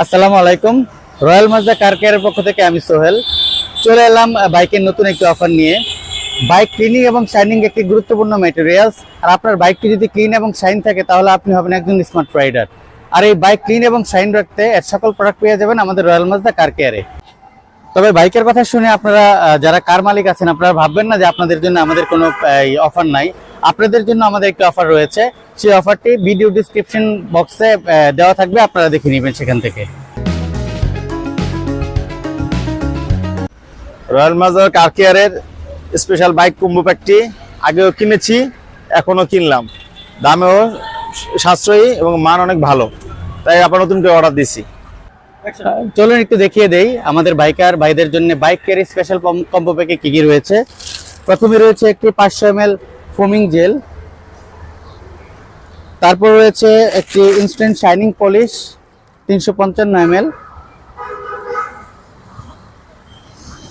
আসসালামু আলাইকুম। রয়্যাল মাজদা কার কেয়ারের পক্ষ থেকে আমি সোহেল চলে এলাম বাইকের নতুন একটি অফার নিয়ে। বাইক ক্লিনিং এবং শাইনিং একটি গুরুত্বপূর্ণ ম্যাটেরিয়ালস। আর আপনার বাইকটি যদি ক্লিন এবং শাইন থাকে তাহলে আপনি হবেন একজন স্মার্ট রাইডার। আর এই বাইক ক্লিন এবং শাইন রাখতে এর সকল প্রোডাক্ট পেয়ে যাবেন আমাদের রয়্যাল মাজদা কার কেয়ারে। তবে বাইকের কথা শুনে আপনারা যারা কার মালিক আছেন আপনারা ভাববেন না যে আপনাদের জন্য আমাদের কোনো অফার নাই। আপনাদের জন্য আমাদের একটি অফার রয়েছে। সেই অফারটি ভিডিও ডিসক্রিপশন বক্সে দেওয়া থাকবে, আপনারা দেখে নেবেন সেখান থেকে। রয়্যাল মাজদা কার কেয়ারের স্পেশাল বাইক কম্বো প্যাকটি আগেও কিনেছি, এখনো কিনলাম। দামেও সাশ্রয়ী এবং মান অনেক ভালো, তাই আবার নতুন করে অর্ডার দিছি। চলুন একটু দেখিয়ে দেই আমাদের বাইকার ভাইদের জন্য বাইক কেয়ার স্পেশাল কম্বো প্যাকে কি কি রয়েছে। প্রথমে রয়েছে একটি 500 ml ফোমিং জেল, তারপর রয়েছে একটি ইনস্ট্যান্ট শাইনিং পলিশ 355 ml,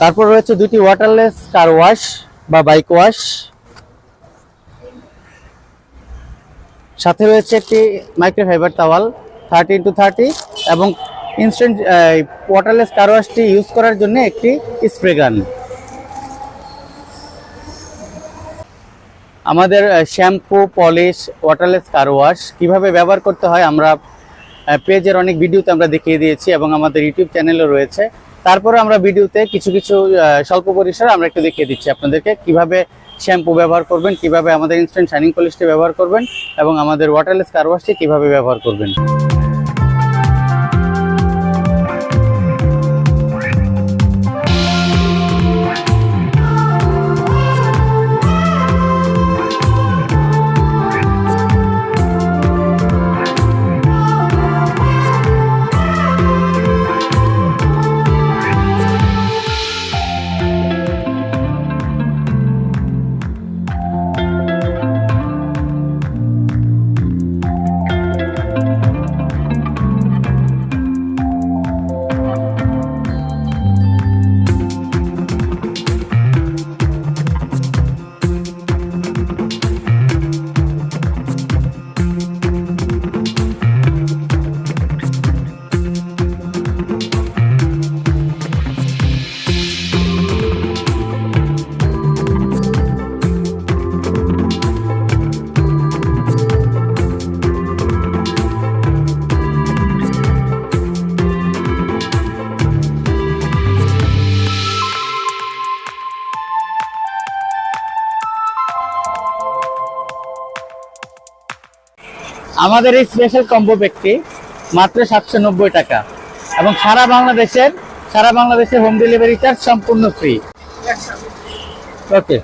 তারপর রয়েছে দুটি ওয়াটারলেস কার ওয়াশ বা বাইক ওয়াশ, সাথে রয়েছে একটি মাইক্রোফাইবার টাওয়াল 30x30 এবং ইনস্ট্যান্ট ওয়াটারলেস কার ওয়াশটি ইউজ করার জন্য একটি স্প্রে গান। আমাদের shampoo, polish, waterless car wash কীভাবে ব্যবহার করতে হয় আমরা পেজের অনেক ভিডিওতে আমরা দেখিয়ে দিয়েছি এবং আমাদের ইউটিউব চ্যানেলও রয়েছে। তারপরে আমরা ভিডিওতে কিছু কিছু স্বল্প পরিসরে আমরা একটু দেখিয়ে দিচ্ছি আপনাদেরকে কিভাবে শ্যাম্পু ব্যবহার করবেন, কিভাবে আমাদের ইনস্ট্যান্ট শাইনিং পলিশটি ব্যবহার করবেন এবং আমাদের ওয়াটারলেস কার ওয়াশটি কীভাবে ব্যবহার করবেন। আমাদের এই স্পেশাল কম্বো প্যাকটি মাত্র 790 টাকা এবং সারা বাংলাদেশের হোম ডেলিভারি চার্জ সম্পূর্ণ ফ্রি। ওকে,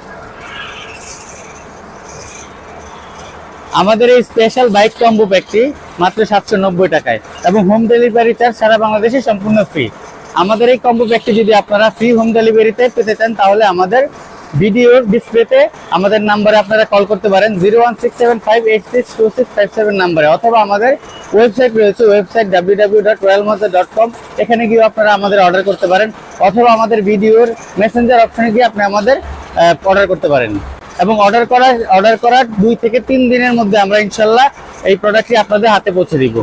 আমাদের এই স্পেশাল বাইক কম্বো প্যাকটি মাত্র 790 টাকায় এবং হোম ডেলিভারি চার্জ সারা বাংলাদেশে সম্পূর্ণ ফ্রি। আমাদের এই কম্বো প্যাকটি যদি আপনারা ফ্রি হোম ডেলিভারিতে পেতে চান তাহলে আমাদের ভিডিওর ডিসপ্লেতে আমাদের নাম্বারে আপনারা কল করতে পারেন 01675862657 নাম্বারে, অথবা আমাদের ওয়েবসাইট রয়েছে, ওয়েবসাইট www.royalmazda.com, এখানে গিয়ে আপনারা আমাদের অর্ডার করতে পারেন, অথবা আমাদের ভিডিওর মেসেঞ্জার অপশনে গিয়ে আপনি আমাদের অর্ডার করতে পারেন এবং অর্ডার করার 2 থেকে 3 দিনের মধ্যে আমরা ইনশাল্লাহ এই প্রোডাক্টটি আপনাদের হাতে পৌঁছে দিব।